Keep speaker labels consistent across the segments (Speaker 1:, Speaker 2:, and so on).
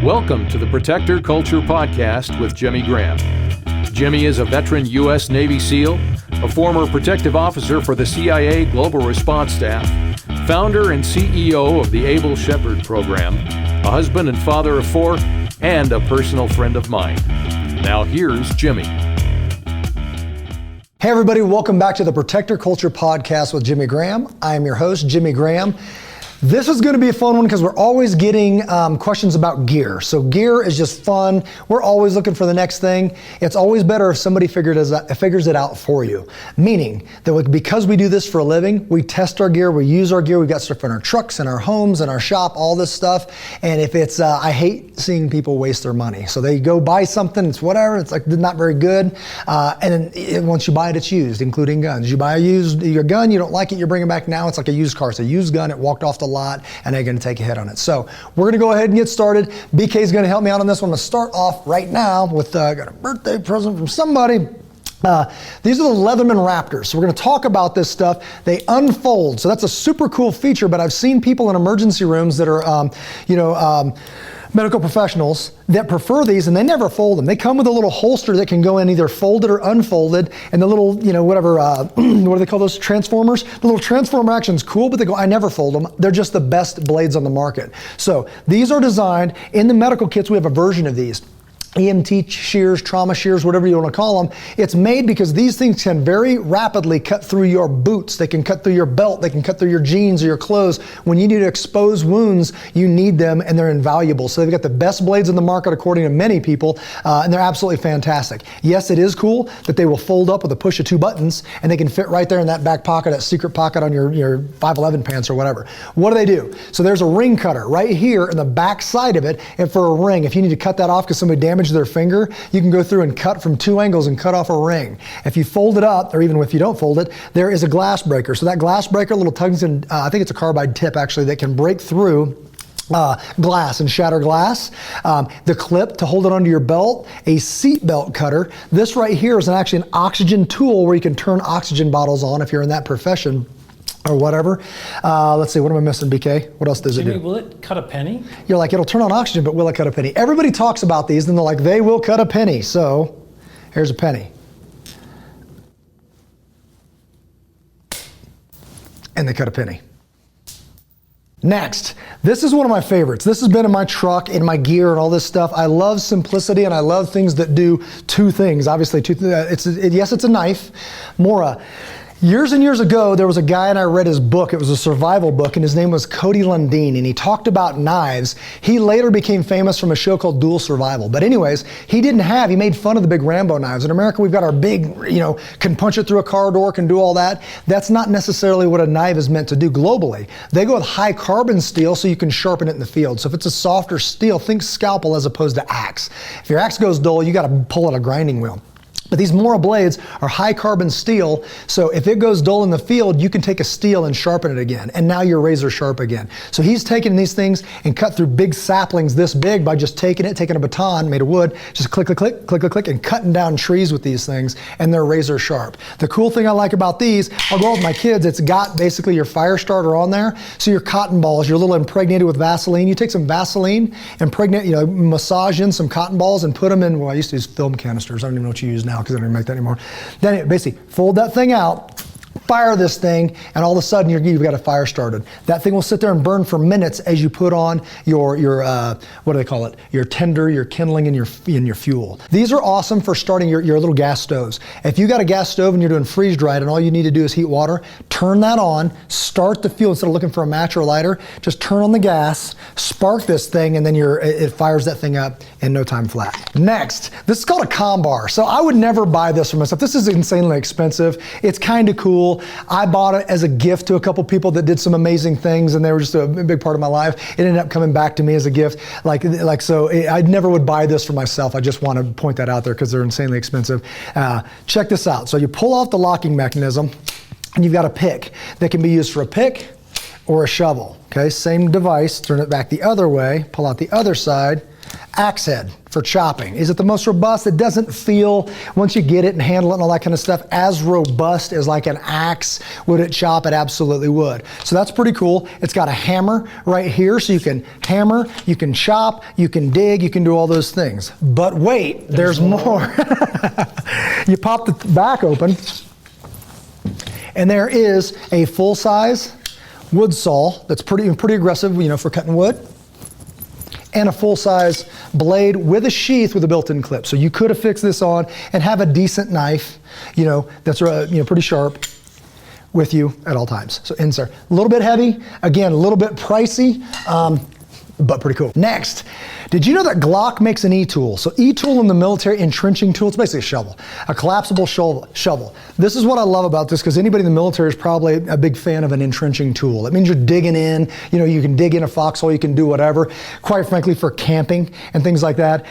Speaker 1: Welcome to the Protector Culture Podcast with Jimmy Graham. Jimmy is a veteran U.S. Navy SEAL, a former protective officer for the CIA Global Response Staff, founder and CEO of the Able Shepherd Program, a husband and father of 4, and a personal friend of mine. Now here's Jimmy.
Speaker 2: Hey everybody, welcome back to the Protector Culture Podcast with Jimmy Graham. I am your host, Jimmy Graham. This is going to be a fun one because we're always getting questions about gear. So gear is just fun. We're always looking for the next thing. It's always better if somebody figures it out for you. Meaning that because we do this for a living, we test our gear, we use our gear, we've got stuff in our trucks, in our homes, in our shop, all this stuff. And if it's, I hate seeing people waste their money. So they go buy something, it's whatever, it's like not very good. And then once you buy it, it's used, including guns. You buy your gun, you don't like it, you bring it back now, it's like a used car. It's a used gun, it walked off the lot, and they're going to take a hit on it. So we're going to go ahead and get started. BK is going to help me out on this one. I'm going to start off right now with got a birthday present from somebody. These are the Leatherman Raptors. So we're going to talk about this stuff. They unfold. So that's a super cool feature, but I've seen people in emergency rooms that are, medical professionals that prefer these, and they never fold them. They come with a little holster that can go in either folded or unfolded, and the little, what do they call those, transformers? The little transformer action's cool, but I never fold them. They're just the best blades on the market. So these are designed, in the medical kits, we have a version of these. EMT shears, trauma shears, whatever you want to call them. It's made because these things can very rapidly cut through your boots. They can cut through your belt. They can cut through your jeans or your clothes. When you need to expose wounds, you need them, and they're invaluable. So they've got the best blades in the market according to many people, and they're absolutely fantastic. Yes, it is cool that they will fold up with a push of 2 buttons, and they can fit right there in that back pocket, that secret pocket on your 511 pants or whatever. What do? So there's a ring cutter right here in the back side of it, and for a ring, if you need to cut that off because somebody damaged their finger, you can go through and cut from 2 angles and cut off a ring. If you fold it up, or even if you don't fold it, there is a glass breaker. So that glass breaker, little tugs and I think it's a carbide tip actually, that can break through glass and shatter glass. The clip to hold it onto your belt, a seat belt cutter. This right here is actually an oxygen tool where you can turn oxygen bottles on if you're in that profession or whatever. Let's see, what am I missing, BK? What else does it do?
Speaker 3: Will it cut a penny?
Speaker 2: You're like, it'll turn on oxygen, but will it cut a penny? Everybody talks about these, and they're like, they will cut a penny. So here's a penny. And they cut a penny. Next, this is one of my favorites. This has been in my truck, in my gear, and all this stuff. I love simplicity, and I love things that do 2 things. Obviously, yes, it's a knife. Molle. Years and years ago, there was a guy, and I read his book. It was a survival book, and his name was Cody Lundeen, and he talked about knives. He later became famous from a show called Dual Survival. But anyways, he made fun of the big Rambo knives. In America, we've got our big, can punch it through a car door, can do all that. That's not necessarily what a knife is meant to do globally. They go with high carbon steel so you can sharpen it in the field. So if it's a softer steel, think scalpel as opposed to axe. If your axe goes dull, you got to pull out a grinding wheel. But these Molle blades are high carbon steel, so if it goes dull in the field, you can take a steel and sharpen it again, and now you're razor sharp again. So he's taken these things and cut through big saplings this big by just taking a baton made of wood, just click, click, click, click, click, click, and cutting down trees with these things, and they're razor sharp. The cool thing I like about these, I'll go with my kids, it's got basically your fire starter on there, so your cotton balls, you're a little impregnated with Vaseline. You take some Vaseline, massage in some cotton balls and put them in, I used to use film canisters, I don't even know what you use now because I don't even make that anymore. Then it basically fold that thing out, fire this thing, and all of a sudden you've got a fire started. That thing will sit there and burn for minutes as you put on your what do they call it? Your tinder, your kindling, and your fuel. These are awesome for starting your little gas stoves. If you got a gas stove and you're doing freeze dried and all you need to do is heat water, turn that on, start the fuel instead of looking for a match or a lighter. Just turn on the gas, spark this thing, and then it fires that thing up in no time flat. Next, this is called a Combar. So I would never buy this for myself. This is insanely expensive. It's kind of cool. I bought it as a gift to a couple people that did some amazing things, and they were just a big part of my life. It ended up coming back to me as a gift. I never would buy this for myself. I just want to point that out there because they're insanely expensive. Check this out. So you pull off the locking mechanism, and you've got a pick that can be used for a pick or a shovel. Okay, same device. Turn it back the other way. Pull out the other side. axe head for chopping. Is it the most robust? It doesn't feel, once you get it and handle it and all that kind of stuff, as robust as like an axe. Would it chop? It absolutely would. So that's pretty cool. It's got a hammer right here, so you can hammer, you can chop, you can dig, you can do all those things. But wait, there's more. You pop the back open, and there is a full-size wood saw that's pretty aggressive, you know, for cutting wood, and a full-size blade with a sheath with a built-in clip. So you could have fixed this on and have a decent knife, you know, that's pretty sharp with you at all times. So insert. A little bit heavy, again, a little bit pricey, but pretty cool. Next, did you know that Glock makes an Etool? So Etool in the military, entrenching tool, it's basically a shovel, a collapsible shovel. This is what I love about this, because anybody in the military is probably a big fan of an entrenching tool. It means you're digging in, you know, you can dig in a foxhole, you can do whatever. Quite frankly, for camping and things like that,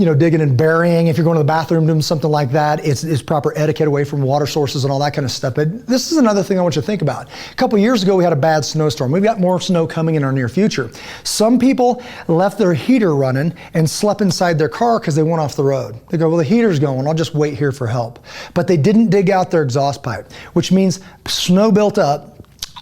Speaker 2: you know, digging and burying, if you're going to the bathroom doing something like that, it's proper etiquette away from water sources and all that kind of stuff. But this is another thing I want you to think about. A couple years ago, we had a bad snowstorm. We've got more snow coming in our near future. Some people left their heater running and slept inside their car because they went off the road. They go, well, the heater's going, I'll just wait here for help. But they didn't dig out their exhaust pipe, which means snow built up,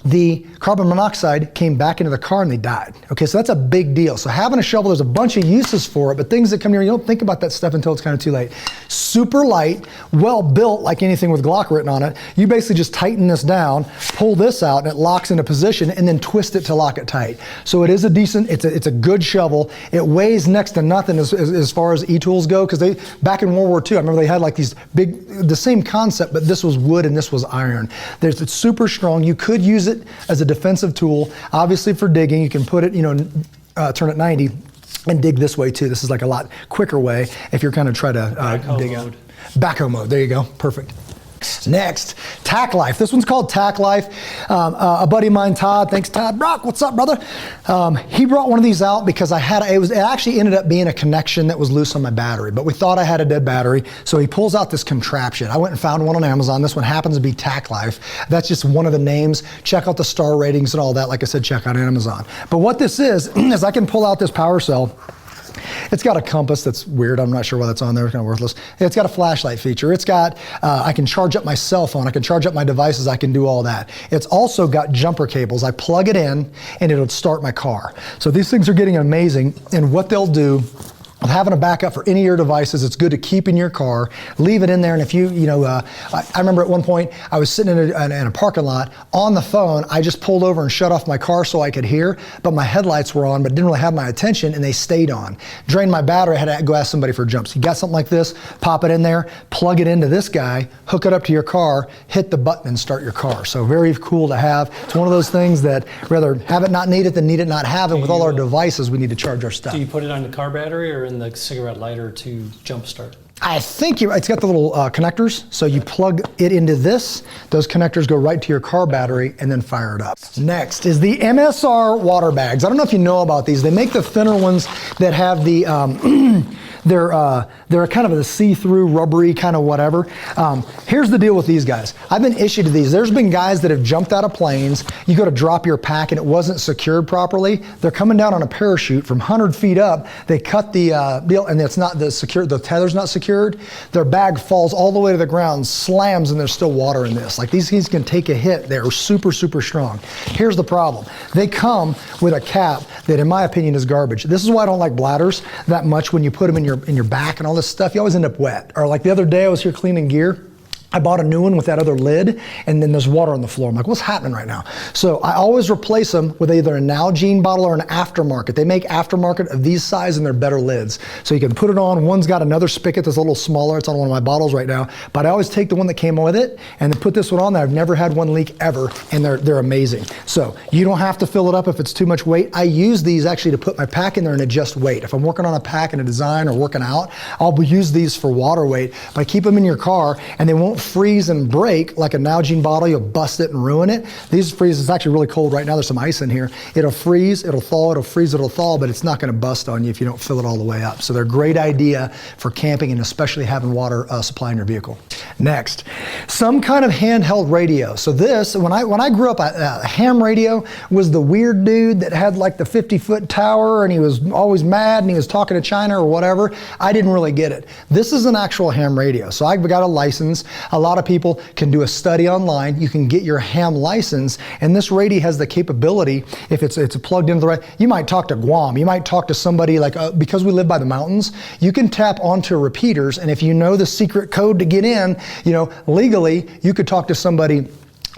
Speaker 2: the carbon monoxide came back into the car and they died. Okay, so that's a big deal. So having a shovel, there's a bunch of uses for it, but things that come here, you don't think about that stuff until it's kind of too late. Super light, well built, like anything with Glock written on it. You basically just tighten this down, pull this out, and it locks into position, and then twist it to lock it tight. So it is a decent, it's a good shovel. It weighs next to nothing as far as e-tools go, because they, back in World War II, I remember they had like these big, the same concept, but this was wood and this was iron. It's super strong. You could use it as a defensive tool, obviously for digging. You can put it, you know, turn it 90 and dig this way too. This is like a lot quicker way if you're kind of trying to dig out. Backhoe mode, there you go, perfect. Next, Tacklife. This one's called Tacklife. A buddy of mine, Todd, thanks Todd. Brock, what's up, brother? He brought one of these out because it actually ended up being a connection that was loose on my battery, but we thought I had a dead battery, so he pulls out this contraption. I went and found one on Amazon. This one happens to be Tacklife. That's just one of the names. Check out the star ratings and all that. Like I said, check out Amazon. But what this is I can pull out this power cell. It's got a compass that's weird. I'm not sure why that's on there. It's kind of worthless. It's got a flashlight feature. It's got, I can charge up my cell phone. I can charge up my devices. I can do all that. It's also got jumper cables. I plug it in and it'll start my car. So these things are getting amazing. And what they'll do, having a backup for any of your devices, it's good to keep in your car, leave it in there. And if I remember at one point I was sitting in a parking lot on the phone. I just pulled over and shut off my car so I could hear, but my headlights were on, but didn't really have my attention, and they stayed on. Drained my battery, I had to go ask somebody for jumps. You got something like this, pop it in there, plug it into this guy, hook it up to your car, hit the button and start your car. So very cool to have. It's one of those things that rather have it not need it than need it not have it. With all our devices, we need to charge our stuff.
Speaker 3: Do you put it on the car battery or in the cigarette lighter to jumpstart?
Speaker 2: I think it's got the little connectors, so you plug it into this. Those connectors go right to your car battery and then fire it up. Next is the MSR water bags. I don't know if you know about these. They make the thinner ones that have the, they're kind of a see-through, rubbery kind of whatever. Here's the deal with these guys. I've been issued to these. There's been guys that have jumped out of planes. You go to drop your pack and it wasn't secured properly. They're coming down on a parachute from 100 feet up. They cut the deal, and it's not the tether's not secured. Their bag falls all the way to the ground, slams, and there's still water in this. Like, these things can take a hit. They're super, super strong. Here's the problem. They come with a cap that, in my opinion, is garbage. This is why I don't like bladders that much. When you put them in your back and all this stuff, you always end up wet. Or like the other day I was here cleaning gear. I bought a new one with that other lid, and then there's water on the floor. I'm like, what's happening right now? So I always replace them with either a Nalgene bottle or an aftermarket. They make aftermarket of these size, and they're better lids. So you can put it on. One's got another spigot that's a little smaller. It's on one of my bottles right now. But I always take the one that came with it and then put this one on there. I've never had one leak ever, and they're amazing. So you don't have to fill it up if it's too much weight. I use these actually to put my pack in there and adjust weight. If I'm working on a pack and a design or working out, I'll use these for water weight. But I keep them in your car, and they won't don't freeze and break like a Nalgene bottle. You'll bust it and ruin it. These freeze, it's actually really cold right now. There's some ice in here. It'll freeze, it'll thaw, it'll freeze, it'll thaw, but it's not going to bust on you if you don't fill it all the way up. So they're a great idea for camping and especially having water supply in your vehicle. Next, some kind of handheld radio. So this, when I grew up, a ham radio was the weird dude that had like the 50-foot tower and he was always mad and he was talking to China or whatever. I didn't really get it. This is an actual ham radio. So I've got a license. A lot of people can do a study online. You can get your ham license, and this radio has the capability, if it's plugged into the right, you might talk to Guam. You might talk to somebody like, because we live by the mountains, you can tap onto repeaters, and if you know the secret code to get in, legally, you could talk to somebody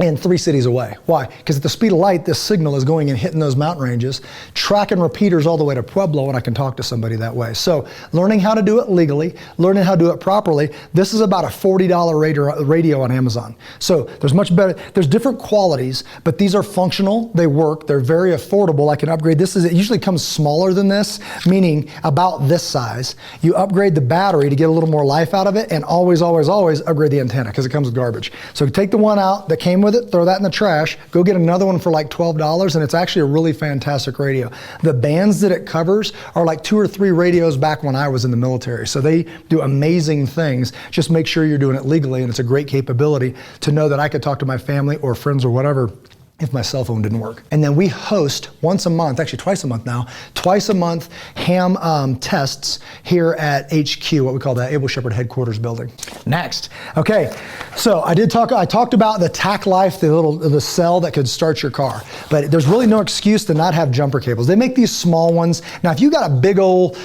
Speaker 2: and 3 cities away. Why? Because at the speed of light, this signal is going and hitting those mountain ranges, tracking repeaters all the way to Pueblo, and I can talk to somebody that way. So learning how to do it legally, learning how to do it properly, this is about a $40 radio on Amazon. So there's much better, there's different qualities, but these are functional, they work, they're very affordable. I can upgrade, it usually comes smaller than this, meaning about this size. You upgrade the battery to get a little more life out of it, and always, always, always upgrade the antenna, because it comes with garbage. So take the one out that came with it, throw that in the trash, go get another one for like $12, and it's actually a really fantastic radio. The bands that it covers are like 2 or 3 radios back when I was in the military. So they do amazing things. Just make sure you're doing it legally, and it's a great capability to know that I could talk to my family or friends or whatever if my cell phone didn't work. And then we host once a month, actually twice a month now, twice a month ham tests here at HQ, what we call the Able Shepherd headquarters building. Next, okay, so I talked about the Tacklife, the cell that could start your car, but there's really no excuse to not have jumper cables. They make these small ones. Now, if you got a big old,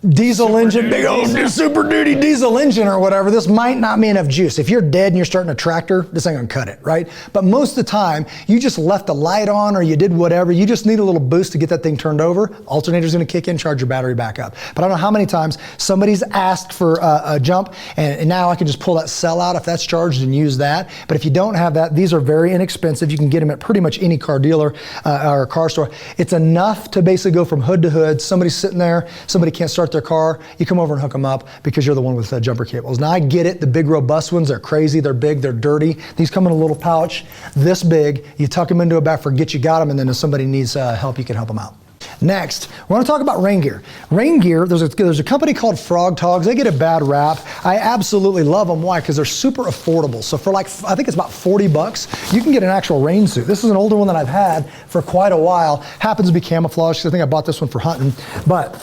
Speaker 2: diesel engine, big old super duty diesel engine or whatever, this might not be enough juice. If you're dead and you're starting a tractor, this ain't gonna cut it, right? But most of the time, you just left the light on or you did whatever, you just need a little boost to get that thing turned over. Alternator's gonna kick in, charge your battery back up. But I don't know how many times somebody's asked for a jump, and now I can just pull that cell out if that's charged and use that. But if you don't have that, these are very inexpensive. You can get them at pretty much any car dealer or car store. It's enough to basically go from hood to hood. Somebody's sitting there, somebody can't start their car, you come over and hook them up because you're the one with jumper cables. Now I get it, the big robust ones, they're crazy, they're big, they're dirty. These come in a little pouch, this big, you tuck them into a bag, forget you got them, and then if somebody needs help, you can help them out. Next, we want to talk about rain gear. Rain gear, there's a company called Frogg Toggs. They get a bad rap. I absolutely love them. Why? Because they're super affordable. So for I think it's about $40, you can get an actual rain suit. This is an older one that I've had for quite a while. Happens to be camouflage. I think I bought this one for hunting. But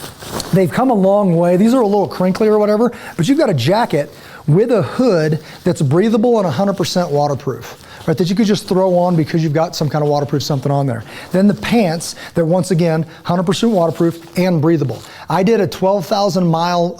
Speaker 2: they've come a long way. These are a little crinkly or whatever, but you've got a jacket with a hood that's breathable and 100% waterproof. Right, that you could just throw on because you've got some kind of waterproof something on there. Then the pants that, once again, 100% waterproof and breathable. I did a 12,000 mile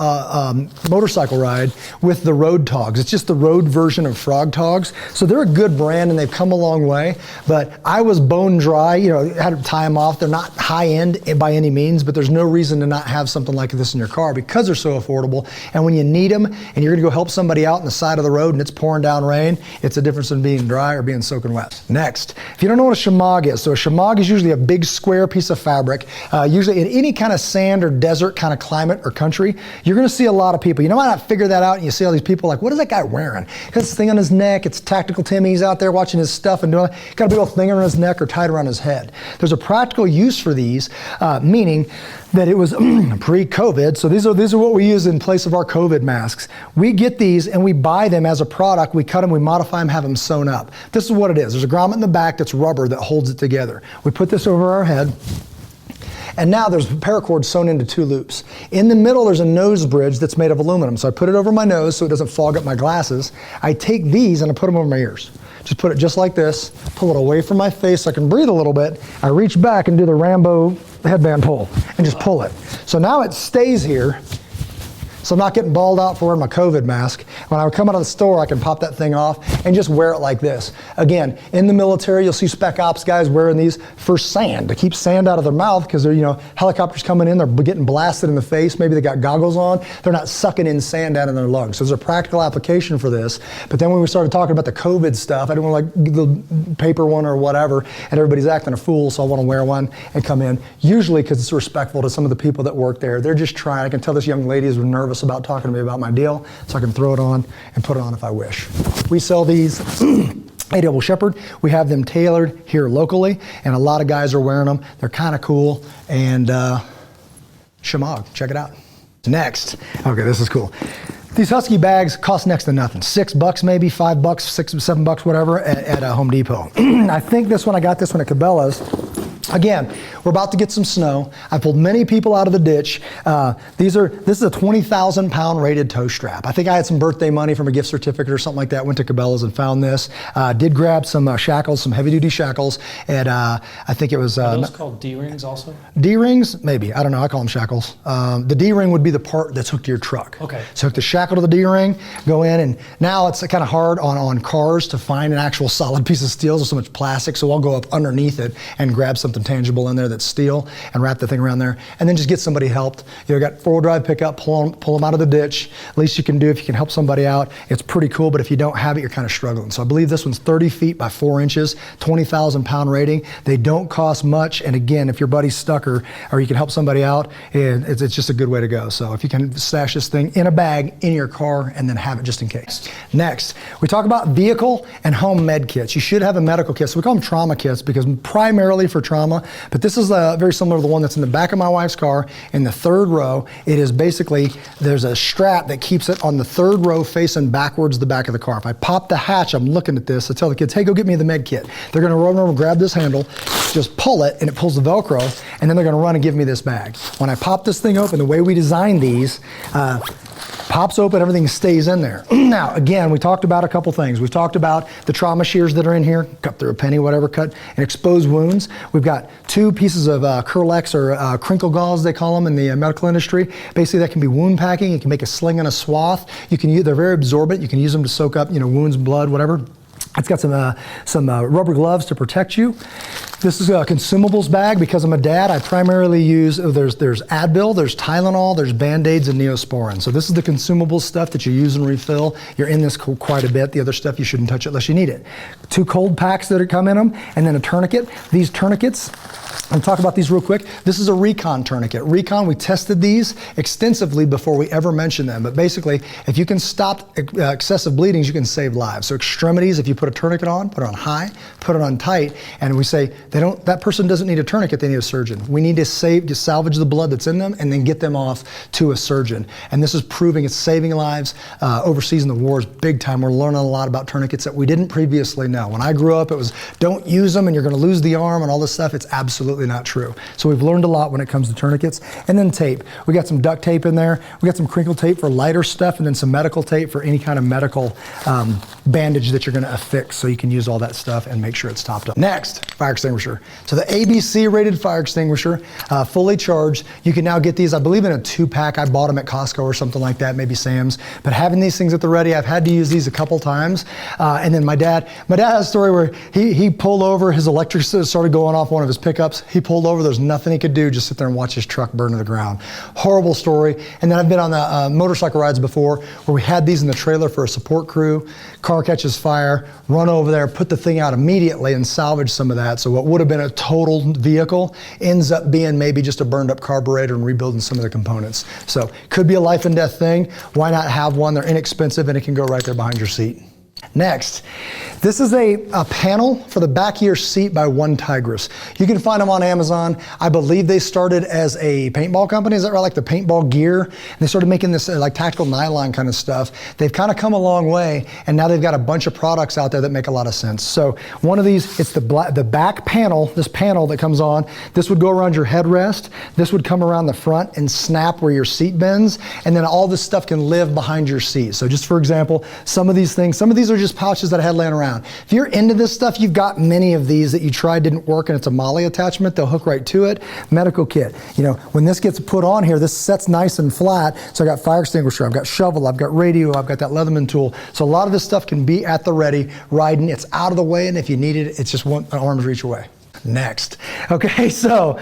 Speaker 2: motorcycle ride with the Road Toggs. It's just the road version of Frogg Toggs. So they're a good brand and they've come a long way, but I was bone dry, had to tie them off. They're not high end by any means, but there's no reason to not have something like this in your car because they're so affordable. And when you need them and you're gonna go help somebody out on the side of the road and it's pouring down rain, it's a difference in being dry or being soaking wet. Next, if you don't know what a Shemagh is, so a Shemagh is usually a big square piece of fabric, usually in any kind of sand or desert kind of climate or country, you're gonna see a lot of people. You might not figure that out and you see all these people like, what is that guy wearing? He got this thing on his neck, it's Tactical Timmy, he's out there watching his stuff and doing, got a big old thing around his neck or tied around his head. There's a practical use for these, meaning that it was pre-COVID, so these are what we use in place of our COVID masks. We get these and we buy them as a product, we cut them, we modify them, have them sewn up. This is what it is. There's a grommet in the back that's rubber that holds it together. We put this over our head, and now there's paracord sewn into 2 loops. In the middle, there's a nose bridge that's made of aluminum, so I put it over my nose so it doesn't fog up my glasses. I take these and I put them over my ears. Just put it just like this, pull it away from my face so I can breathe a little bit. I reach back and do the Rambo headband pull and just pull it. So now it stays here, so I'm not getting balled out for wearing my COVID mask. When I come out of the store, I can pop that thing off and just wear it like this. Again, in the military, you'll see spec ops guys wearing these for sand, to keep sand out of their mouth because they're, helicopters coming in, they're getting blasted in the face. Maybe they got goggles on. They're not sucking in sand out of their lungs. So there's a practical application for this. But then when we started talking about the COVID stuff, I didn't want to the paper one or whatever, and everybody's acting a fool, so I want to wear one and come in. Usually because it's respectful to some of the people that work there. They're just trying. I can tell this young lady is nervous nervous about talking to me about my deal, so I can throw it on and put it on if I wish. We sell these a double shepherd. We have them tailored here locally, and a lot of guys are wearing them. They're kind of cool, and Chamog, check it out. Next, okay, this is cool. These Husky bags cost next to nothing. $6 maybe, $5, $6, $7, whatever, at Home Depot. I think I got this one at Cabela's. Again, we're about to get some snow. I pulled many people out of the ditch. This is a 20,000 pound rated toe strap. I think I had some birthday money from a gift certificate or something like that. Went to Cabela's and found this. Did grab some shackles, some heavy duty shackles. And I think it was...
Speaker 3: Are those called D-rings also?
Speaker 2: D-rings? Maybe. I don't know. I call them shackles. The D-ring would be the part that's hooked to your truck.
Speaker 3: Okay.
Speaker 2: So hook the shackle to the D-ring, go in, and now it's kind of hard on cars to find an actual solid piece of steel. There's so much plastic, so I'll go up underneath it and grab something tangible in there that's steel and wrap the thing around there, and then just get somebody helped. You got 4-wheel drive pickup, pull them out of the ditch. Least you can do if you can help somebody out. It's pretty cool, but if you don't have it, you're kind of struggling. So I believe this one's 30 feet by 4 inches, 20,000 pound rating. They don't cost much, and again, if your buddy's stuck or you can help somebody out, it's just a good way to go. So if you can stash this thing in a bag in your car and then have it just in case. Next, we talk about vehicle and home med kits. You should have a medical kit. So we call them trauma kits because primarily for trauma, but this is very similar to the one that's in the back of my wife's car in the 3rd row. It is basically, there's a strap that keeps it on the 3rd row facing backwards the back of the car. If I pop the hatch, I'm looking at this, I tell the kids, hey, go get me the med kit. They're gonna run over and grab this handle, just pull it, and it pulls the Velcro, and then they're gonna run and give me this bag. When I pop this thing open, the way we designed these, pops open, everything stays in there. Now, again, we talked about a couple things. We've talked about the trauma shears that are in here, cut through a penny, whatever, cut and expose wounds. We've got 2 pieces of Curlex or crinkle gauze, they call them in the medical industry. Basically, that can be wound packing. You can make a sling and a swath. You can use, they're very absorbent. You can use them to soak up, wounds, blood, whatever. It's got some rubber gloves to protect you. This is a consumables bag. Because I'm a dad, I primarily use, there's Advil, there's Tylenol, there's Band-Aids and Neosporin. So this is the consumable stuff that you use and refill. You're in this quite a bit. The other stuff you shouldn't touch it unless you need it. 2 cold packs that come in them, and then a tourniquet. These tourniquets, I'll talk about these real quick. This is a recon tourniquet. Recon, we tested these extensively before we ever mentioned them. But basically, if you can stop excessive bleedings, you can save lives. So extremities, if you put a tourniquet on, put it on high, put it on tight, and we say that person doesn't need a tourniquet, they need a surgeon. We need to salvage the blood that's in them and then get them off to a surgeon. And this is proving it's saving lives overseas in the wars big time. We're learning a lot about tourniquets that we didn't previously know. When I grew up, it was don't use them and you're gonna lose the arm and all this stuff. It's absolutely not true. So we've learned a lot when it comes to tourniquets. And then tape. We got some duct tape in there. We got some crinkle tape for lighter stuff, and then some medical tape for any kind of medical bandage that you're gonna affix, so you can use all that stuff and make sure it's topped up. Next, fire extinguisher. So the ABC rated fire extinguisher, fully charged. You can now get these, I believe in a 2-pack. I bought them at Costco or something like that, maybe Sam's. But having these things at the ready, I've had to use these a couple times. And then my dad has a story where he pulled over, his electric started going off one of his pickups. He pulled over, there's nothing he could do, just sit there and watch his truck burn to the ground. Horrible story. And then I've been on the motorcycle rides before where we had these in the trailer for a support crew. Car catches fire, run over there, put the thing out immediately and salvage some of that. So what would have been a total vehicle ends up being maybe just a burned up carburetor and rebuilding some of the components. So could be a life and death thing. Why not have one? They're inexpensive and it can go right there behind your seat. Next, this is a panel for the back of your seat by One Tigris. You can find them on Amazon. I believe they started as a paintball company. Is that right? Like the paintball gear. And they started making this like tactical nylon kind of stuff. They've kind of come a long way, and now they've got a bunch of products out there that make a lot of sense. So one of these, it's the back panel, this panel that comes on. This would go around your headrest. This would come around the front and snap where your seat bends, and then all this stuff can live behind your seat. So just for example, some of these are just pouches that I had laying around. If you're into this stuff, you've got many of these that you tried didn't work, and it's a Molle attachment. They'll hook right to it. Medical kit. When this gets put on here, this sets nice and flat. So I got fire extinguisher, I've got shovel, I've got radio, I've got that Leatherman tool. So a lot of this stuff can be at the ready, riding. It's out of the way, and if you need it, it's just an arm's reach away. Next. Okay, so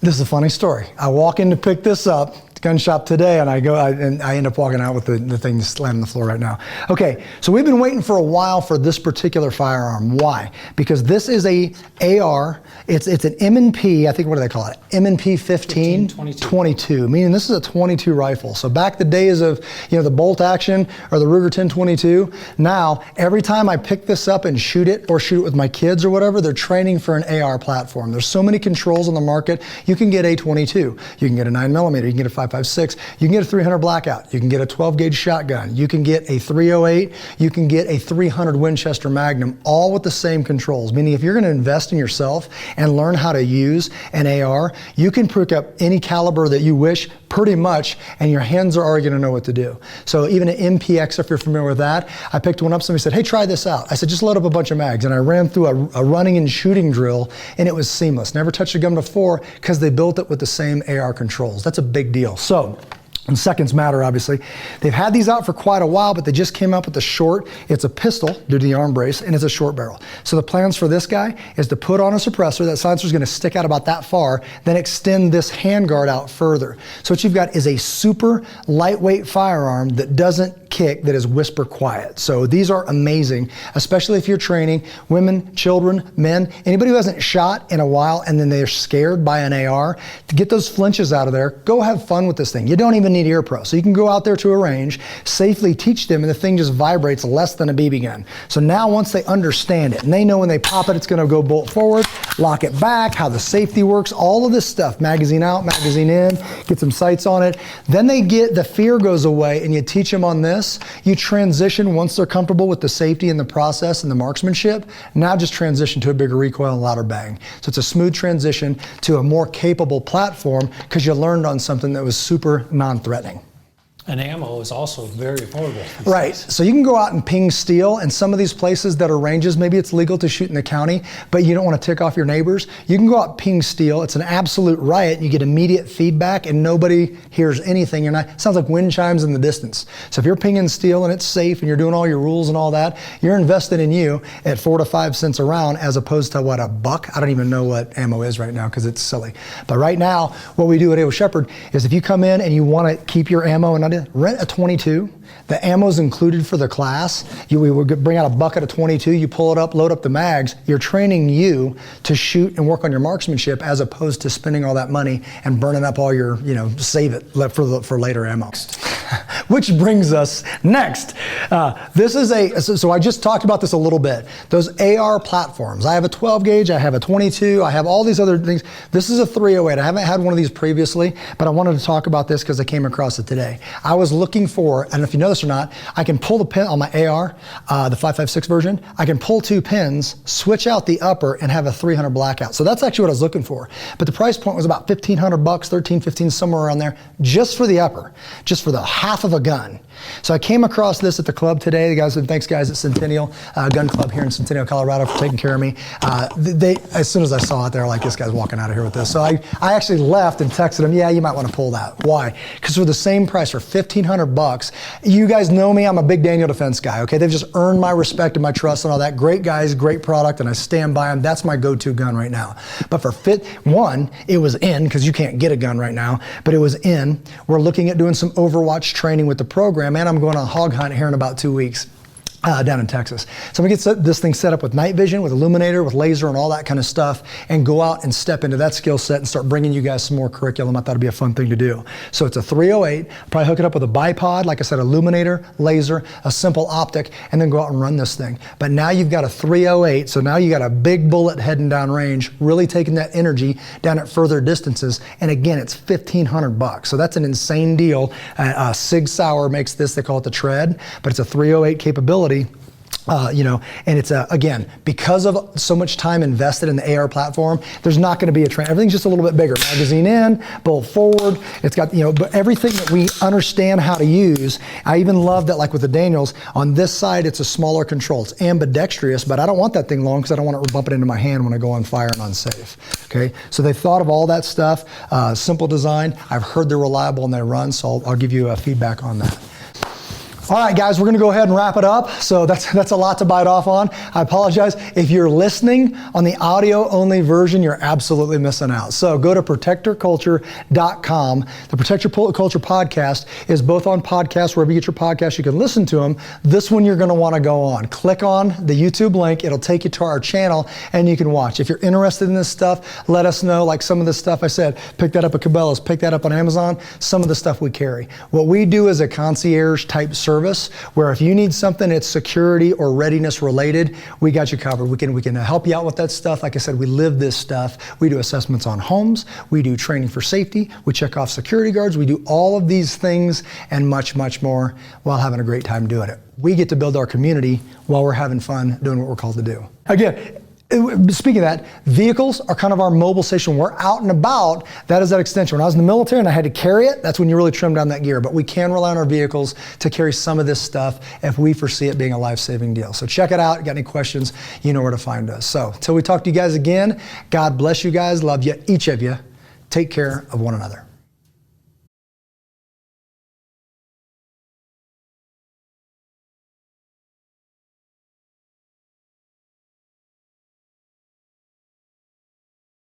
Speaker 2: this is a funny story. I walk in to pick this up, gun shop today, and I end up walking out with the thing slammed on the floor right now. Okay, so we've been waiting for a while for this particular firearm. Why? Because this is a AR. It's an M&P, I think, what do they call it? M&P 15 22, meaning this is a 22 rifle. So back the days of, the bolt action or the Ruger 1022, now every time I pick this up and shoot it or shoot it with my kids or whatever, they're training for an AR platform. There's so many controls on the market. You can get a 22, you can get a 9mm, you can get a 5.56, you can get a 300 blackout, you can get a 12 gauge shotgun, you can get a 308, you can get a 300 Winchester Magnum, all with the same controls. Meaning if you're going to invest in yourself and learn how to use an AR, you can pick up any caliber that you wish pretty much, and your hands are already going to know what to do. So even an MPX, if you're familiar with that, I picked one up, somebody said, hey, try this out. I said, just load up a bunch of mags. And I ran through a running and shooting drill, and it was seamless. Never touched a gun before because they built it with the same AR controls. That's a big deal. So, and seconds matter, obviously. They've had these out for quite a while, but they just came up with the short. It's a pistol due to the arm brace, and it's a short barrel. So the plans for this guy is to put on a suppressor. That silencer is going to stick out about that far, then extend this handguard out further. So what you've got is a super lightweight firearm that doesn't kick, that is whisper quiet. So these are amazing, especially if you're training women, children, men, anybody who hasn't shot in a while and then they're scared by an AR. To get those flinches out of there, go have fun with this thing. You don't even need ear pro. So you can go out there to a range, safely teach them, and the thing just vibrates less than a BB gun. So now once they understand it, and they know when they pop it, it's going to go bolt forward, lock it back, how the safety works, all of this stuff, magazine out, magazine in, get some sights on it. Then the fear goes away, and you teach them on this. You transition once they're comfortable with the safety and the process and the marksmanship. Now just transition to a bigger recoil and louder bang. So it's a smooth transition to a more capable platform because you learned on something that was super non-threatening.
Speaker 3: And ammo is also very affordable.
Speaker 2: Right, so you can go out and ping steel, and some of these places that are ranges, maybe it's legal to shoot in the county, but you don't want to tick off your neighbors. You can go out and ping steel. It's an absolute riot. You get immediate feedback and nobody hears anything. It sounds like wind chimes in the distance. So if you're pinging steel and it's safe and you're doing all your rules and all that, you're invested in you at 4 to 5 cents a round as opposed to what, $1? I don't even know what ammo is right now because it's silly. But right now, what we do at A.O. Shepherd is if you come in and you want to keep your ammo and rent a 22. The ammo's included for the class. We would bring out a bucket of 22, you pull it up, load up the mags. You're training you to shoot and work on your marksmanship as opposed to spending all that money and burning up all your, save it for later ammo. Which brings us next. So I just talked about this a little bit. Those AR platforms. I have a 12 gauge, I have a 22, I have all these other things. This is a 308. I haven't had one of these previously, but I wanted to talk about this because I came across it today. I was looking for, I don't know if you know this or not, I can pull the pin on my AR, the 5.56 version. I can pull 2 pins, switch out the upper, and have a 300 blackout. So that's actually what I was looking for. But the price point was about $1,500, 13, 15, somewhere around there, just for the upper, just for the half of a gun. So I came across this at the club today. The guys said, thanks guys at Centennial Gun Club here in Centennial, Colorado for taking care of me. As soon as I saw it, they were like, this guy's walking out of here with this. So I actually left and texted them, yeah, you might want to pull that. Why? Because for the same price, for $1,500, you guys know me, I'm a big Daniel Defense guy, okay? They've just earned my respect and my trust and all that. Great guys, great product, and I stand by them. That's my go-to gun right now. But for it was in, because you can't get a gun right now, but it was in. We're looking at doing some Overwatch training with the program, and I'm going on a hog hunt here in about 2 weeks. Down in Texas. So I'm going to get this thing set up with night vision, with illuminator, with laser and all that kind of stuff, and go out and step into that skill set and start bringing you guys some more curriculum. I thought it'd be a fun thing to do. So it's a 308, probably hook it up with a bipod, like I said, illuminator, laser, a simple optic, and then go out and run this thing. But now you've got a 308, so now you got a big bullet heading down range, really taking that energy down at further distances. And again, it's $1,500. So that's an insane deal. Sig Sauer makes this, they call it the Tread, but it's a 308 capability. And it's again, because of so much time invested in the AR platform, there's not going to be a trend. Everything's just a little bit bigger. Magazine in, bolt forward. It's got, but everything that we understand how to use. I even love that, like with the Daniels, on this side, it's a smaller control. It's ambidextrous, but I don't want that thing long because I don't want it to bump it into my hand when I go on fire and unsafe. Okay, so they thought of all that stuff. Simple design. I've heard they're reliable and they run, so I'll give you feedback on that. All right, guys, we're going to go ahead and wrap it up. So that's a lot to bite off on. I apologize. If you're listening on the audio-only version, you're absolutely missing out. So go to protectorculture.com. The Protector Culture podcast is both on podcasts, wherever you get your podcasts, you can listen to them. This one you're going to want to go on. Click on the YouTube link. It'll take you to our channel, and you can watch. If you're interested in this stuff, let us know. Like some of the stuff I said, pick that up at Cabela's, pick that up on Amazon, some of the stuff we carry. What we do is a concierge type service where if you need something that's security or readiness related, we got you covered. We can help you out with that stuff. Like I said, we live this stuff. We do assessments on homes. We do training for safety. We check off security guards. We do all of these things and much, much more while having a great time doing it. We get to build our community while we're having fun doing what we're called to do. Again, speaking of that, vehicles are kind of our mobile station. We're out and about. That is that extension. When I was in the military and I had to carry it, that's when you really trim down that gear. But we can rely on our vehicles to carry some of this stuff if we foresee it being a life-saving deal. So check it out. Got any questions, you know where to find us. So until we talk to you guys again, God bless you guys. Love you, each of you. Take care of one another.